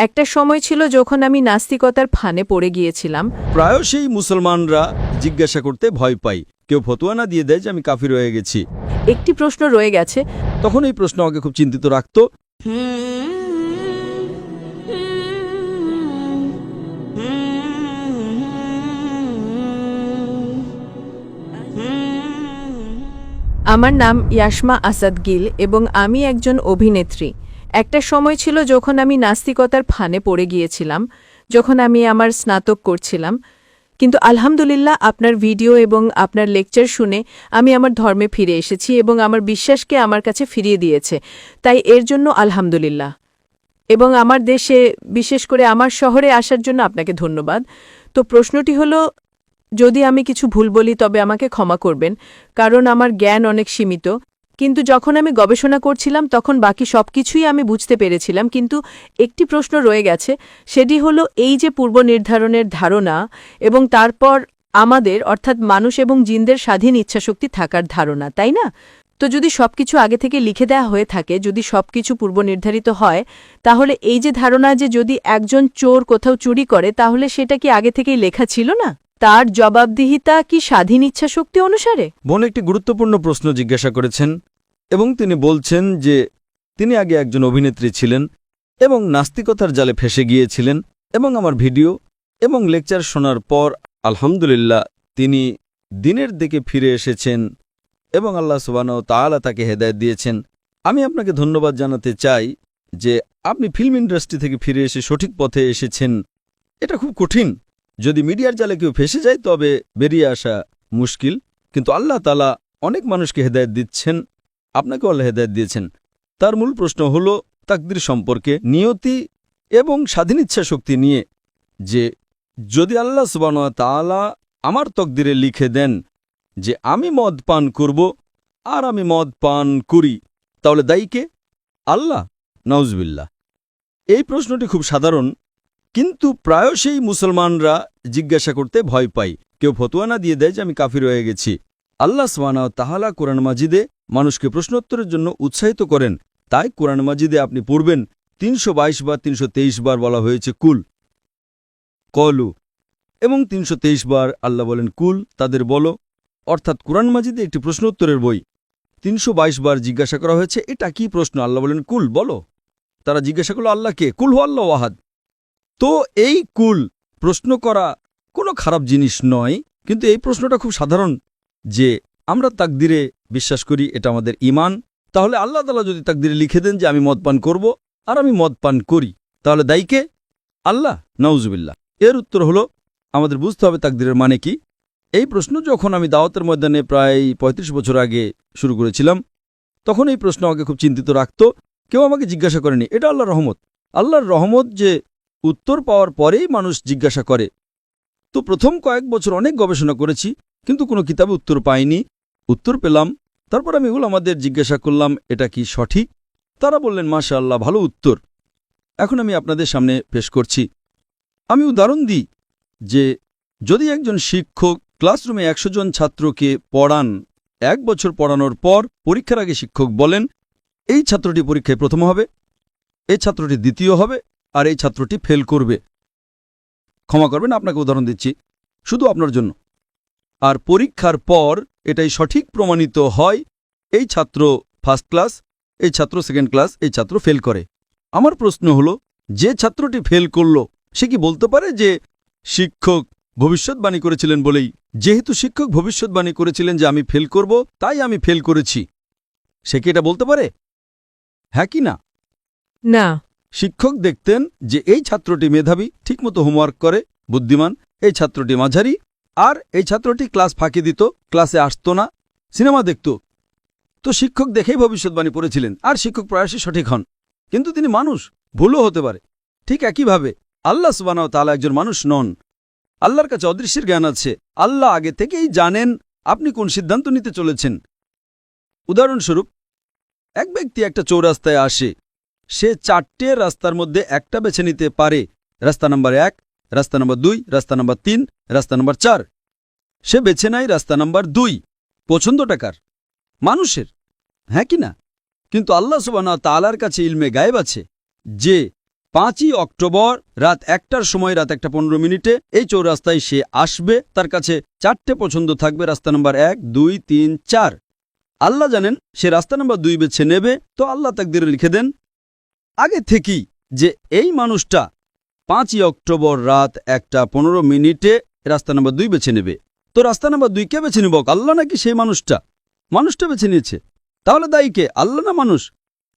একটা সময় ছিল যখন আমি নাস্তিকতার ফাঁদে পড়ে গিয়েছিলাম। প্রায়শই মুসলমানরা জিজ্ঞাসা করতে ভয় পায়, কেউ ফতোয়া না দিয়ে দেয় যে আমি কাফির হয়ে গেছি। একটি প্রশ্ন রয়ে গেছে। তখন এই প্রশ্ন আমাকে খুব চিন্তিত রাখত। আমার নাম ইয়াসমা আসাদ গিল এবং আমি একজন অভিনেত্রী। একটা সময় ছিল যখন আমি নাস্তিকতার ফাঁদে পড়ে গিয়েছিলাম, যখন আমি আমার স্নাতক করছিলাম। কিন্তু আলহামদুলিল্লাহ আপনার ভিডিও এবং আপনার লেকচার শুনে আমি আমার ধর্মে ফিরে এসেছি এবং আমার বিশ্বাসকে আমার কাছে ফিরিয়ে দিয়েছে। তাই এর জন্য আলহামদুলিল্লাহ। এবং আমার দেশে, বিশেষ করে আমার শহরে আসার জন্য আপনাকে ধন্যবাদ। তো প্রশ্নটি হলো, যদি আমি কিছু ভুল বলি তবে আমাকে ক্ষমা করবেন, কারণ আমার জ্ঞান অনেক সীমিত। কিন্তু যখন আমি গবেষণা করছিলাম তখন বাকি সবকিছুই আমি বুঝতে পেরেছিলাম, কিন্তু একটি প্রশ্ন রয়ে গেছে। সেটি হলো এই যে পূর্বনির্ধারণের ধারণা এবং তারপর আমাদের অর্থাৎ মানুষ এবং জিনদের স্বাধীন ইচ্ছাশক্তি থাকার ধারণা, তাই না? তো যদি সবকিছু আগে থেকে লিখে দেওয়া হয়ে থাকে, যদি সবকিছু পূর্বনির্ধারিত হয়, তাহলে এই যে ধারণা যে যদি একজন চোর কোথাও চুরি করে তাহলে সেটা কি আগে থেকেই লেখা ছিল না? তার জবাবদিহিতা কি স্বাধীন ইচ্ছাশক্তি অনুসারে? বোন একটি গুরুত্বপূর্ণ প্রশ্ন জিজ্ঞাসা করেছেন এবং তিনি বলছেন যে তিনি আগে একজন অভিনেত্রী ছিলেন এবং নাস্তিকতার জালে ফেঁসে গিয়েছিলেন এবং আমার ভিডিও এবং লেকচার শোনার পর আলহামদুলিল্লাহ তিনি দিনের দিকে ফিরে এসেছেন এবং আল্লাহ সুবহানাহু ওয়া তাআলা তাকে হেদায়েত দিয়েছেন। আমি আপনাকে ধন্যবাদ জানাতে চাই যে আপনি ফিল্ম ইন্ডাস্ট্রি থেকে ফিরে এসে সঠিক পথে এসেছেন। এটা খুব কঠিন। যদি মিডিয়ার জালে কেউ ফেঁসে যায় তবে বেরিয়ে আসা মুশকিল, কিন্তু আল্লাহ তাআলা অনেক মানুষকে হেদায়েত দিচ্ছেন, আপনাকেও আল্লাহ হেদায়েত দিয়েছেন। তার মূল প্রশ্ন হল তাকদীর সম্পর্কে, নিয়তি এবং স্বাধীন ইচ্ছা শক্তি নিয়ে, যে যদি আল্লাহ সুবহানাহু ওয়া তাআলা আমার তকদিরে লিখে দেন যে আমি মদ পান করব আর আমি মদ পান করি, তাহলে দায়ী কে? আল্লাহ? নাউজুবিল্লাহ। এই প্রশ্নটি খুব সাধারণ, কিন্তু প্রায়শই মুসলমানরা জিজ্ঞাসা করতে ভয় পায়, কেউ ফতোয়া না দিয়ে দেয় যে আমি কাফির হয়ে গেছি। আল্লাহ সুবহানাহু ওয়া তাআলা কোরআন মাজিদে মানুষকে প্রশ্নোত্তরের জন্য উৎসাহিত করেন। তাই কোরআন মাজিদে আপনি পড়বেন ৩২২ বার ৩২৩ বার বলা হয়েছে কুল, কলু, এবং ৩২৩ বার আল্লাহ বলেন কুল, তাদের বলো। অর্থাৎ কোরআন মাজিদে একটি প্রশ্নোত্তরের বই। ৩২২ বার জিজ্ঞাসা করা হয়েছে এটা কি প্রশ্ন, আল্লাহ বলেন কুল, বলো। তারা জিজ্ঞাসা করল আল্লাহকে, কুল হু আল্লাহু আহাদ। তো এই কুল প্রশ্ন করা কোনো খারাপ জিনিস নয়, কিন্তু এই প্রশ্নটা খুব সাধারণ যে আমরা তাকদিরে বিশ্বাস করি, এটা আমাদের ঈমান। তাহলে আল্লাহ তাআলা যদি তাকদিরে লিখে দেন যে আমি মদ পান করব আর আমি মদ পান করি, তাহলে দায়ী কে? আল্লাহ? নাউজুবিল্লাহ। এর উত্তর হলো আমাদের বুঝতে হবে তাকদিরের মানে কি। এই প্রশ্ন যখন আমি দাওয়াতের ময়দানে প্রায় ৩৫ বছর আগে শুরু করেছিলাম, তখন এই প্রশ্ন আমাকে খুব চিন্তিত রাখত। কেউ আমাকে জিজ্ঞাসা করেনি। এটা আল্লাহর রহমত। আল্লাহর রহমত যে উত্তর পাওয়ার পরেই মানুষ জিজ্ঞাসা করে। তো প্রথম কয়েক বছর অনেক গবেষণা করেছি, কিন্তু কোনো কিতাবে উত্তর পাইনি। উত্তর পেলাম, তারপর আমি আমাদের জিজ্ঞাসা করলাম এটা কি সঠিক। তারা বললেন মাশাআল্লাহ, ভালো উত্তর। এখন আমি আপনাদের সামনে পেশ করছি। আমি উদাহরণ দিই যে যদি একজন শিক্ষক ক্লাসরুমে ১০০ জন ছাত্রকে পড়ান, ১ বছর পড়ানোর পর পরীক্ষার আগে শিক্ষক বলেন এই ছাত্রটি পরীক্ষায় প্রথম হবে, এই ছাত্রটি দ্বিতীয় হবে আর এই ছাত্রটি ফেল করবে। ক্ষমা করবেন, আপনাকে উদাহরণ দিচ্ছি শুধু আপনার জন্য। আর পরীক্ষার পর এটাই সঠিক প্রমাণিত হয় এই ছাত্র ফার্স্ট ক্লাস, এই ছাত্র সেকেন্ড ক্লাস, এই ছাত্র ফেল করে। আমার প্রশ্ন হলো, যে ছাত্রটি ফেল করল সে কি বলতে পারে যে শিক্ষক ভবিষ্যৎবাণী করেছিলেন বলেই, যেহেতু শিক্ষক ভবিষ্যৎবাণী করেছিলেন যে আমি ফেল করব তাই আমি ফেল করেছি, সে কি এটা বলতে পারে? হ্যাঁ কি না? না। শিক্ষক দেখতেন যে এই ছাত্রটি মেধাবী, ঠিকমতো হোমওয়ার্ক করে, বুদ্ধিমান, এই ছাত্রটি মাঝারি, আর এই ছাত্রটি ক্লাস ফাঁকি দিত, ক্লাসে আসতো না, সিনেমা দেখত। তো শিক্ষক দেখেই ভবিষ্যৎবাণী পড়েছিলেন, আর শিক্ষক প্রায়শই সঠিক হন। কিন্তু তিনি মানুষ, ভুলও হতে পারে। ঠিক একইভাবে আল্লাহ সুবহানাহু ওয়া তাআলা একজন মানুষ নন। আল্লাহর কাছে অদৃশ্যের জ্ঞান আছে। আল্লাহ আগে থেকেই জানেন আপনি কোন সিদ্ধান্ত নিতে চলেছেন। উদাহরণস্বরূপ, এক ব্যক্তি একটা চৌরাস্তায় আসে, সে ৪টে রাস্তার মধ্যে একটা বেছে নিতে পারে, রাস্তা নাম্বার ১, রাস্তা নাম্বার ২, রাস্তা নাম্বার ৩, রাস্তা নাম্বার ৪। সে বেছে নেয় রাস্তা নাম্বার ২। পছন্দটা কার? মানুষের, হ্যাঁ কি না? কিন্তু আল্লাহ সুবহানাহু ওয়া তাআলার কাছে ইলমে গায়েব আছে যে 5ই অক্টোবর রাত 1টার সময়, রাত 1:15 এই চৌরাস্তায় সে আসবে। তার কাছে 4টে পছন্দ থাকবে, রাস্তা নাম্বার 1, 2, 3, 4। আল্লাহ জানেন সে রাস্তা নাম্বার 2 বেছে নেবে। তো আল্লাহ তাকদিরে লিখে দেন আগে থেকেই যে এই মানুষটা 5ই অক্টোবর রাত 1:15 রাস্তা নাম্বার 2 বেছে নেবে। তো রাস্তা নাম্বার 2 কে বেছে নিব, আল্লাহ নাকি সেই মানুষটা? মানুষটা বেছে নিয়েছে। তাহলে দায়ী কে, আল্লাহ না মানুষ?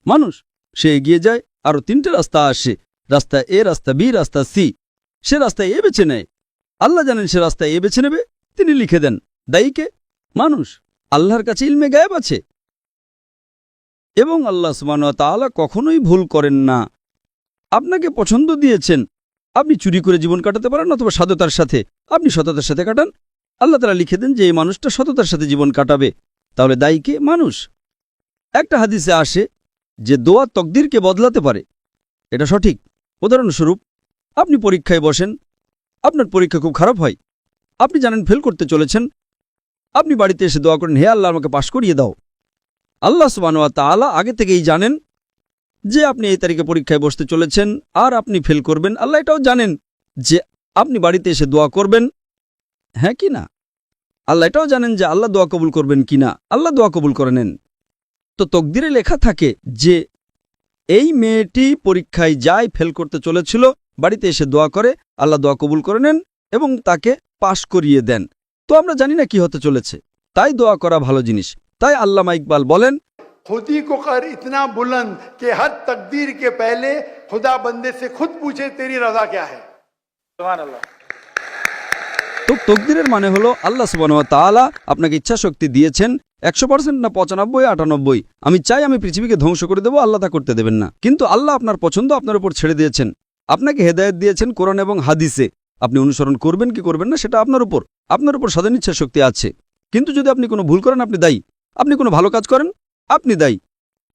মানুষ। সে এগিয়ে যায়, আরও 3টে রাস্তা আসে, রাস্তা এ, রাস্তা বি, রাস্তা সি। সে রাস্তা এ বেছে নেয়। আল্লাহ জানেন সে রাস্তা এ বেছে নেবে, তিনি লিখে দেন দায়ী কে? মানুষ। আল্লাহর কাছে ইলমে গায়েব আছে এবং আল্লাহ সুবহানাহু ওয়া তাআলা কখনোই ভুল করেন না। আপনাকে পছন্দ দিয়েছেন, আপনি চুরি করে জীবন কাটাতে পারেন অথবা সততার সাথে, আপনি সততার সাথে কাটান। আল্লাহ তাআলা লিখে দেন যে এই মানুষটা সততার সাথে জীবন কাটাবে। তাহলে দায়ী কে? মানুষ। একটা হাদিসে আসে যে দোয়া তকদিরকে বদলাতে পারে, এটা সঠিক। উদাহরণস্বরূপ, আপনি পরীক্ষায় বসেন, আপনার পরীক্ষা খুব খারাপ হয়, আপনি জানেন ফেল করতে চলেছেন, আপনি বাড়িতে এসে দোয়া করেন, হে আল্লাহ আমাকে পাশ করিয়ে দাও। আল্লাহ সুবহানাহু ওয়া তাআলা আগে থেকেই জানেন যে আপনি এই তারিখে পরীক্ষায় বসতে চলেছেন আর আপনি ফেল করবেন। আল্লাহ এটাও জানেন যে আপনি বাড়িতে এসে দোয়া করবেন, হ্যাঁ কি না? আল্লাহ এটাও জানেন যে আল্লাহ দোয়া কবুল করবেন কিনা। আল্লাহ দোয়া কবুল করে নেন। তো তকদিরে লেখা থাকে যে এই মেয়েটি পরীক্ষায় যায়, ফেল করতে চলেছিল, বাড়িতে এসে দোয়া করে, আল্লাহ দোয়া কবুল করে নেন এবং তাকে পাশ করিয়ে দেন। তো আমরা জানি না কি হতে চলেছে, তাই দোয়া করা ভালো জিনিস। তাই আল্লামা ইকবাল বলেন, खुदी को कर इतना बुलंद कि हर तकदीर के पहले खुदा बंदे से खुद पूछे तेरी रजा क्या है। सुभान अल्लाह। তো তকদিরের মানে হলো আল্লাহ সুবহানাহু ওয়া তাআলা আপনাকে ইচ্ছা শক্তি দিয়েছেন 100% না 95, 98। আমি চাই আমি পৃথিবীকে ধ্বংস করে দেব, আল্লাহ তা করতে দেবেন না। কিন্তু আল্লাহ আপনার পছন্দ আপনার উপর ছেড়ে দিয়েছেন, আপনাকে হেদায়েত দিয়েছেন কোরআন এবং হাদিসে। আপনি অনুসরণ করবেন কি করবেন না সেটা আপনার উপর স্বাধীন ইচ্ছা শক্তি আছে। কিন্তু যদি আপনি কোনো ভুল করেন আপনি দায়ী, আপনি কোনো ভালো কাজ করেন আপনি দায়ী।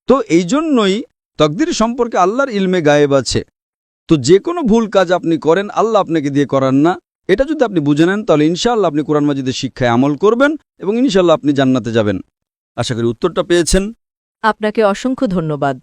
তো এই জন্যই তকদির সম্পর্কে আল্লাহর ইলমে গায়েব আছে। তো যে কোনো ভুল কাজ আপনি করেন আল্লাহ আপনাকে দিয়ে করান না। এটা যদি আপনি বুঝে নেন তাহলে ইনশাআল্লাহ আপনি কোরআন মাজিদের শিক্ষায় আমল করবেন এবং ইনশাআল্লাহ আপনি জান্নাতে যাবেন। আশা করি উত্তরটা পেয়েছেন। আপনাকে অসংখ্য ধন্যবাদ।